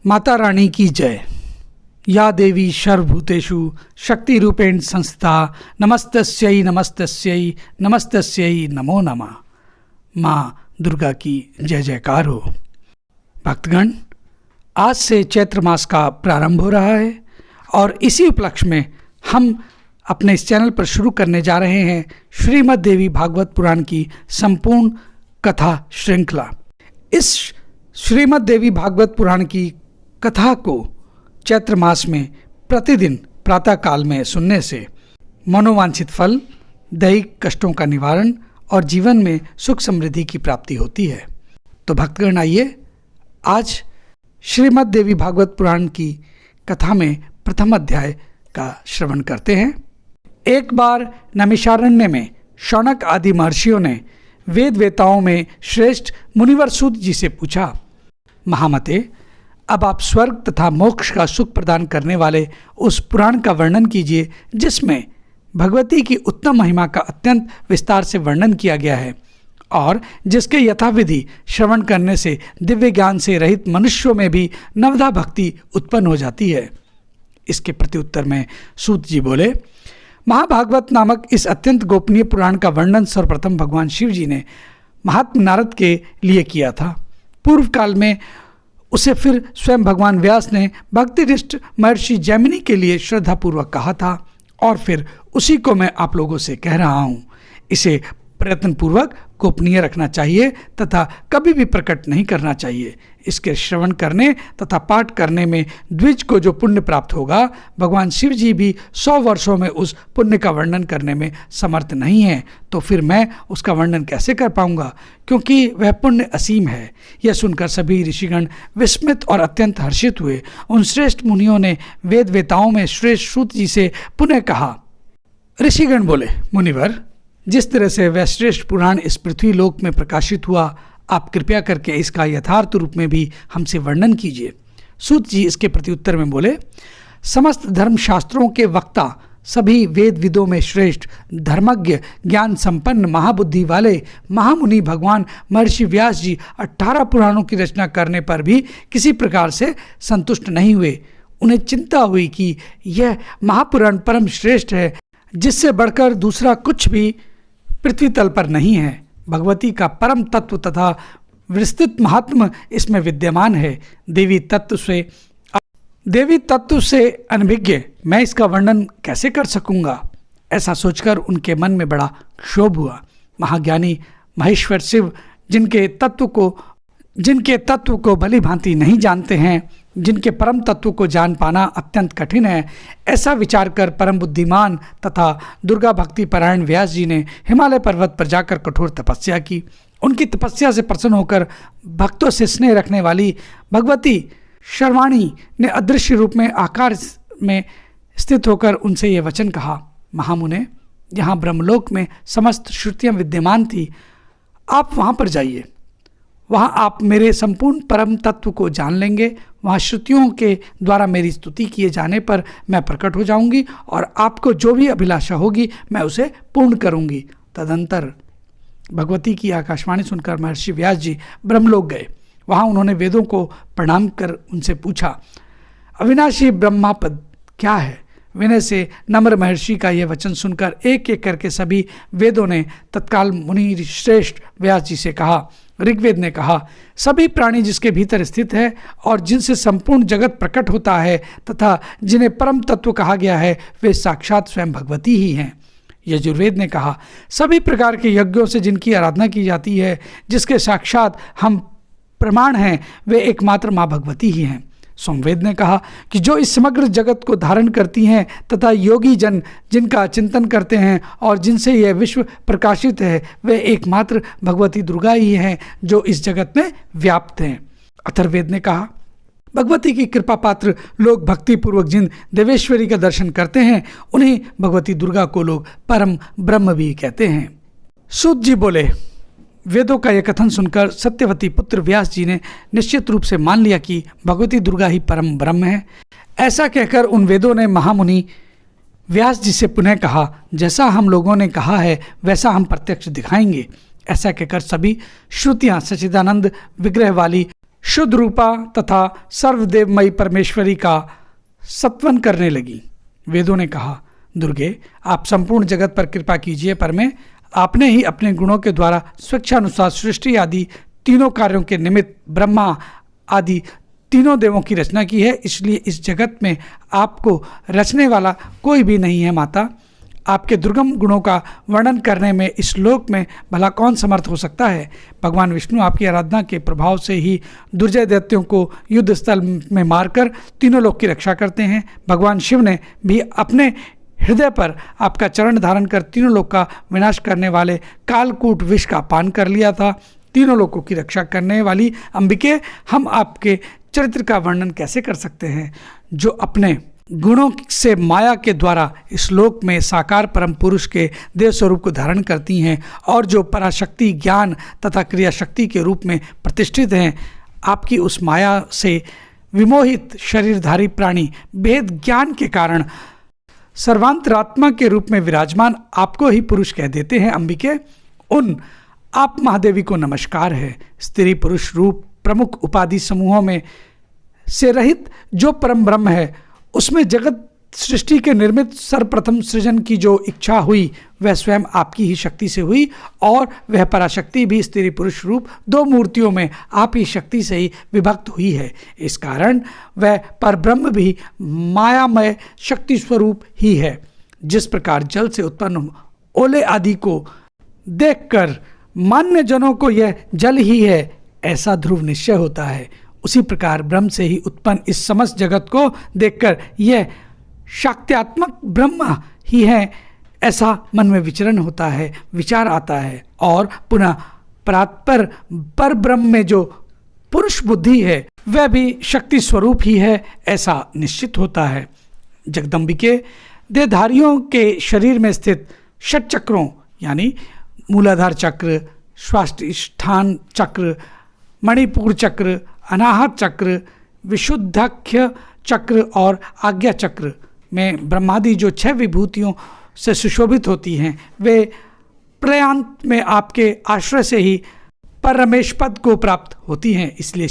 माता रानी की जय। या देवी सर्वभूतेषु शक्ति रूपेण संस्थिता नमस्तस्यै नमस्तस्यै नमस्तस्यै नमो नमः। माँ दुर्गा की जय जयकार हो। भक्तगण, आज से चैत्र मास का प्रारंभ हो रहा है और इसी उपलक्ष्य में हम अपने इस चैनल पर शुरू करने जा रहे हैं श्रीमद् देवी भागवत पुराण की संपूर्ण कथा श्रृंखला। इस श्रीमद् देवी भागवत पुराण की कथा को चैत्र मास में प्रतिदिन प्रातः काल में सुनने से मनोवांछित फल, दैहिक कष्टों का निवारण और जीवन में सुख समृद्धि की प्राप्ति होती है। तो भक्तगण, आइए आज श्रीमद् देवी भागवत पुराण की कथा में प्रथम अध्याय का श्रवण करते हैं। एक बार नैमिषारण्य में शौनक आदि महर्षियों ने वेद वेताओं में श्रेष्ठ मुनिवर सूत जी से पूछा, महामते, अब आप स्वर्ग तथा मोक्ष का सुख प्रदान करने वाले उस पुराण का वर्णन कीजिए जिसमें भगवती की उत्तम महिमा का अत्यंत विस्तार से वर्णन किया गया है और जिसके यथाविधि श्रवण करने से दिव्य ज्ञान से रहित मनुष्यों में भी नवधा भक्ति उत्पन्न हो जाती है। इसके प्रत्युत्तर में सूत जी बोले, महाभागवत नामक इस अत्यंत गोपनीय पुराण का वर्णन सर्वप्रथम भगवान शिव जी ने महात्मा नारद के लिए किया था। पूर्व काल में उसे फिर स्वयं भगवान व्यास ने भक्तिनिष्ठ महर्षि जैमिनी के लिए श्रद्धापूर्वक कहा था और फिर उसी को मैं आप लोगों से कह रहा हूँ। इसे प्रयत्नपूर्वक गोपनीय रखना चाहिए तथा कभी भी प्रकट नहीं करना चाहिए। इसके श्रवण करने तथा पाठ करने में द्विज को जो पुण्य प्राप्त होगा, भगवान शिव जी भी 100 वर्षों में उस पुण्य का वर्णन करने में समर्थ नहीं है, तो फिर मैं उसका वर्णन कैसे कर पाऊंगा, क्योंकि वह पुण्य असीम है। यह सुनकर सभी ऋषिगण विस्मित और अत्यंत हर्षित हुए। उन श्रेष्ठ मुनियों ने वेद वेताओं में श्रेष्ठ सूत जी से पुनः कहा। ऋषिगण बोले, मुनिवर, जिस तरह से वह श्रेष्ठ पुराण इस पृथ्वी लोक में प्रकाशित हुआ, आप कृपया करके इसका यथार्थ रूप में भी हमसे वर्णन कीजिए। सूत जी इसके प्रत्युत्तर में बोले, समस्त धर्म शास्त्रों के वक्ता, सभी वेद विदों में श्रेष्ठ, धर्मज्ञ, ज्ञान संपन्न, महाबुद्धि वाले महामुनि भगवान महर्षि व्यास जी 18 पुराणों की रचना करने पर भी किसी प्रकार से संतुष्ट नहीं हुए। उन्हें चिंता हुई कि यह महापुराण परम श्रेष्ठ है, जिससे बढ़कर दूसरा कुछ भी पृथ्वी तल पर नहीं है। भगवती का परम तत्व तथा विस्तृत महात्म इसमें विद्यमान है। देवी तत्व से अनभिज्ञ मैं इसका वर्णन कैसे कर सकूंगा? ऐसा सोचकर उनके मन में बड़ा क्षोभ हुआ। महाज्ञानी महेश्वर शिव जिनके तत्व को भली भांति नहीं जानते हैं, जिनके परम तत्व को जान पाना अत्यंत कठिन है, ऐसा विचार कर परम बुद्धिमान तथा दुर्गा भक्ति परायण व्यास जी ने हिमालय पर्वत पर जाकर कठोर तपस्या की। उनकी तपस्या से प्रसन्न होकर भक्तों से स्नेह रखने वाली भगवती शर्वाणी ने अदृश्य रूप में आकार में स्थित होकर उनसे ये वचन कहा, महामुने, यहाँ ब्रह्मलोक में समस्त श्रुतियाँ विद्यमान थी, आप वहाँ पर जाइए। वहाँ आप मेरे संपूर्ण परम तत्व को जान लेंगे। वहाँ श्रुतियों के द्वारा मेरी स्तुति किए जाने पर मैं प्रकट हो जाऊंगी और आपको जो भी अभिलाषा होगी मैं उसे पूर्ण करूंगी। तदंतर भगवती की आकाशवाणी सुनकर महर्षि व्यास जी ब्रह्मलोक गए। वहाँ उन्होंने वेदों को प्रणाम कर उनसे पूछा, अविनाशी ब्रह्मापद क्या है? विनय से नम्र महर्षि का यह वचन सुनकर एक एक करके सभी वेदों ने तत्काल मुनि श्रेष्ठ व्यास जी से कहा। ऋग्वेद ने कहा, सभी प्राणी जिसके भीतर स्थित है और जिनसे संपूर्ण जगत प्रकट होता है तथा जिन्हें परम तत्व कहा गया है, वे साक्षात स्वयं भगवती ही हैं। यजुर्वेद ने कहा, सभी प्रकार के यज्ञों से जिनकी आराधना की जाती है, जिसके साक्षात हम प्रमाण हैं, वे एकमात्र माँ भगवती ही हैं। सोमवेद ने कहा कि जो इस समग्र जगत को धारण करती हैं तथा योगी जन जिनका चिंतन करते हैं और जिनसे यह विश्व प्रकाशित है, वे एकमात्र भगवती दुर्गा ही हैं जो इस जगत में व्याप्त हैं। अथर्ववेद ने कहा, भगवती की कृपा पात्र लोग भक्तिपूर्वक जिन देवेश्वरी का दर्शन करते हैं, उन्हें भगवती दुर्गा को लोग परम ब्रह्म भी कहते हैं। सूत जी बोले, वेदों का यह कथन सुनकर सत्यवती पुत्र व्यास जी ने निश्चित रूप से मान लिया कि भगवती दुर्गा ही परम ब्रह्म है। ऐसा कहकर उन वेदों ने महामुनि व्यास जी से पुनः कहा, जैसा हम लोगों ने कहा है वैसा हम प्रत्यक्ष दिखाएंगे। ऐसा कहकर सभी श्रुतियाँ सच्चिदानंद विग्रह वाली शुद्ध रूपा तथा सर्वदेवमयी परमेश्वरी का सत्वन करने लगी। वेदों ने कहा, दुर्गे आप संपूर्ण जगत पर कृपा कीजिए, पर मैं आपने ही अपने गुणों के द्वारा स्वेच्छानुसार सृष्टि आदि तीनों कार्यों के निमित्त ब्रह्मा आदि तीनों देवों की रचना की है, इसलिए इस जगत में आपको रचने वाला कोई भी नहीं है। माता, आपके दुर्गम गुणों का वर्णन करने में इस लोक में भला कौन समर्थ हो सकता है। भगवान विष्णु आपकी आराधना के प्रभाव से ही दुर्जय दैत्यों को युद्ध स्थल में मारकर तीनों लोक की रक्षा करते हैं। भगवान शिव ने भी अपने हृदय पर आपका चरण धारण कर तीनों लोक का विनाश करने वाले कालकूट विष का पान कर लिया था। तीनों लोकों की रक्षा करने वाली अंबिके, हम आपके चरित्र का वर्णन कैसे कर सकते हैं, जो अपने गुणों से माया के द्वारा इस लोक में साकार परम पुरुष के देव स्वरूप को धारण करती हैं और जो पराशक्ति, ज्ञान तथा क्रिया शक्ति के रूप में प्रतिष्ठित हैं। आपकी उस माया से विमोहित शरीरधारी प्राणी भेद ज्ञान के कारण सर्वांतरात्मा के रूप में विराजमान आपको ही पुरुष कह देते हैं। अंबिके, उन आप महादेवी को नमस्कार है। स्त्री पुरुष रूप प्रमुख उपाधि समूहों में से रहित जो परम ब्रह्म है, उसमें जगत सृष्टि के निर्मित सर्वप्रथम सृजन की जो इच्छा हुई वह स्वयं आपकी ही शक्ति से हुई और वह पराशक्ति भी स्त्री पुरुष रूप दो मूर्तियों में आप ही शक्ति से ही विभक्त हुई है। इस कारण वह परब्रह्म भी मायामय शक्ति स्वरूप ही है। जिस प्रकार जल से उत्पन्न ओले आदि को देखकर मान्य जनों को यह जल ही है ऐसा ध्रुव निश्चय होता है, उसी प्रकार ब्रह्म से ही उत्पन्न इस समस्त जगत को देखकर यह शाक्त्यात्मक ब्रह्म ही है ऐसा मन में विचरण होता है, विचार आता है और पुनः परात्पर पर ब्रह्म में जो पुरुष बुद्धि है वह भी शक्ति स्वरूप ही है ऐसा निश्चित होता है। जगदम्बिके, देहधारियों के शरीर में स्थित षट चक्रों यानी मूलाधार चक्र, स्वादिष्ठान चक्र, मणिपुर चक्र, अनाहत चक्र, विशुद्धाख्य चक्र और आज्ञा चक्र में ब्रह्मादि जो 6 विभूतियों से सुशोभित होती हैं, वे प्रलयांत में आपके आश्रय से ही परमेश पद को प्राप्त होती हैं। इसलिए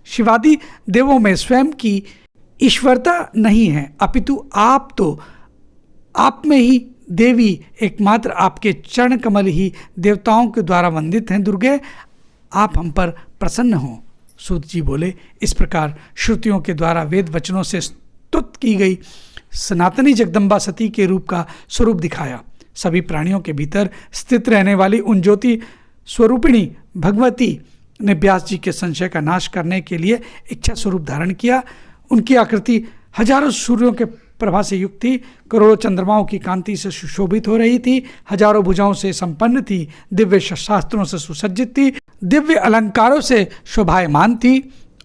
शिवादि देवों में स्वयं की ईश्वरता नहीं है, अपितु आप तो आप में ही देवी एकमात्र आपके चरण कमल ही देवताओं के द्वारा वंदित हैं। दुर्गे, आप हम पर प्रसन्न हो। सूत जी बोले, इस प्रकार श्रुतियों के द्वारा वेद वचनों से स्तुत की गई सनातनी जगदम्बा सती के रूप का स्वरूप दिखाया। सभी प्राणियों के भीतर स्थित रहने वाली उन ज्योति स्वरूपिणी भगवती ने व्यास जी के संशय का नाश करने के लिए इच्छा स्वरूप धारण किया। उनकी आकृति हजारों सूर्यों के प्रभा से युक्त थी, करोड़ों चंद्रमाओं की कांति से सुशोभित हो रही थी, हजारों भुजाओं से संपन्न थी, दिव्य शास्त्रों से सुसज्जित थी, दिव्य अलंकारों से शोभायमान थी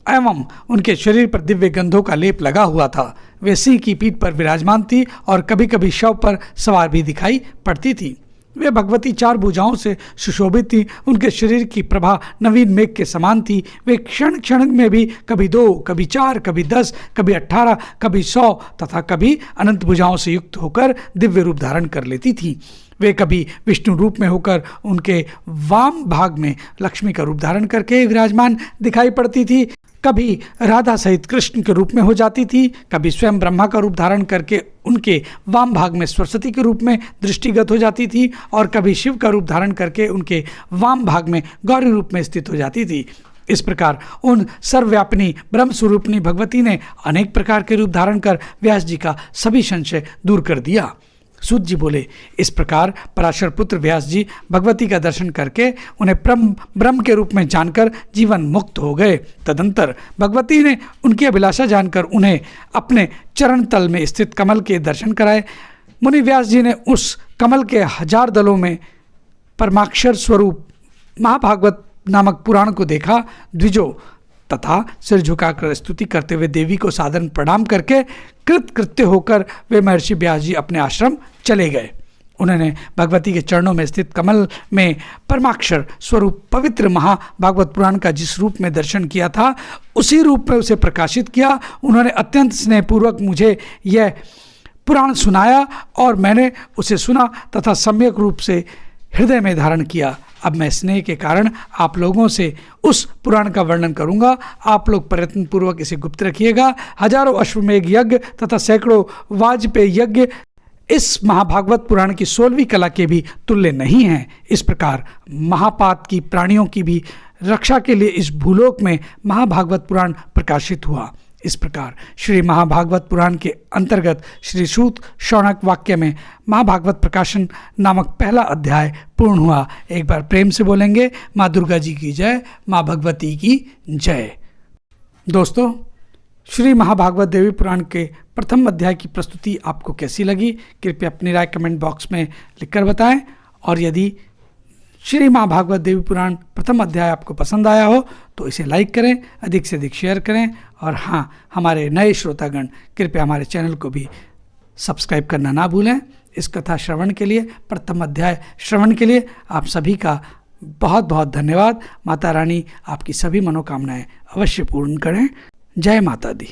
एवं उनके शरीर पर दिव्य गंधों का लेप लगा हुआ था। वे सिंह की पीठ पर विराजमान थी और कभी कभी शव पर सवार भी दिखाई पड़ती थी। वे भगवती 4 भुजाओं से सुशोभित थी। उनके शरीर की प्रभा नवीन मेघ के समान थी। वे क्षण क्षण में भी कभी 2, कभी 4, कभी 10, कभी 18, कभी 100 तथा कभी अनंत भुजाओं से युक्त होकर दिव्य रूप धारण कर लेती थी। वे कभी विष्णु रूप में होकर उनके वाम भाग में लक्ष्मी का रूप धारण करके विराजमान दिखाई पड़ती थी, कभी राधा सहित कृष्ण के रूप में हो जाती थी, कभी स्वयं ब्रह्मा का रूप धारण करके उनके वाम भाग में सरस्वती के रूप में दृष्टिगत हो जाती थी और कभी शिव का रूप धारण करके उनके वाम भाग में गौरी रूप में स्थित हो जाती थी। इस प्रकार उन सर्वव्यापिनी ब्रह्म स्वरूपिणी भगवती ने अनेक प्रकार के रूप धारण कर व्यास जी का सभी संशय दूर कर दिया। सूत जी बोले, इस प्रकार पराशर पुत्र व्यास जी भगवती का दर्शन करके उन्हें ब्रह्म के रूप में जानकर जीवन मुक्त हो गए। तदंतर भगवती ने उनकी अभिलाषा जानकर उन्हें अपने चरण तल में स्थित कमल के दर्शन कराए। मुनि व्यास जी ने उस कमल के 1000 दलों में परमाक्षर स्वरूप महाभागवत नामक पुराण को देखा। द्विजो तथा सिर झुकाकर स्तुति करते हुए देवी को सादर प्रणाम करके कृत्य होकर वे महर्षि व्यास जी अपने आश्रम चले गए। उन्होंने भगवती के चरणों में स्थित कमल में परमाक्षर स्वरूप पवित्र महाभागवत पुराण का जिस रूप में दर्शन किया था उसी रूप में उसे प्रकाशित किया। उन्होंने अत्यंत स्नेहपूर्वक मुझे यह पुराण सुनाया और मैंने उसे सुना तथा सम्यक रूप से हृदय में धारण किया। अब मैं स्नेह के कारण आप लोगों से उस पुराण का वर्णन करूंगा। आप लोग प्रयत्नपूर्वक इसे गुप्त रखिएगा। हजारों अश्वमेघ यज्ञ तथा सैकड़ों वाजपेयी यज्ञ इस महाभागवत पुराण की 16वीं कला के भी तुल्य नहीं हैं। इस प्रकार महापात की प्राणियों की भी रक्षा के लिए इस भूलोक में महाभागवत पुराण प्रकाशित हुआ। इस प्रकार श्री महाभागवत पुराण के अंतर्गत श्री सूत शौनक वाक्य में महाभागवत प्रकाशन नामक पहला अध्याय पूर्ण हुआ। एक बार प्रेम से बोलेंगे, माँ दुर्गा जी की जय, माँ भगवती की जय। दोस्तों, श्री महाभागवत देवी पुराण के प्रथम अध्याय की प्रस्तुति आपको कैसी लगी, कृपया अपनी राय कमेंट बॉक्स में लिखकर बताएं। और यदि श्री महाभागवत देवी पुराण प्रथम अध्याय आपको पसंद आया हो तो इसे लाइक करें, अधिक से अधिक शेयर करें। और हाँ, हमारे नए श्रोतागण कृपया हमारे चैनल को भी सब्सक्राइब करना ना भूलें। इस कथा श्रवण के लिए, प्रथम अध्याय श्रवण के लिए आप सभी का बहुत बहुत धन्यवाद। माता रानी आपकी सभी मनोकामनाएं अवश्य पूर्ण करें। जय माता दी।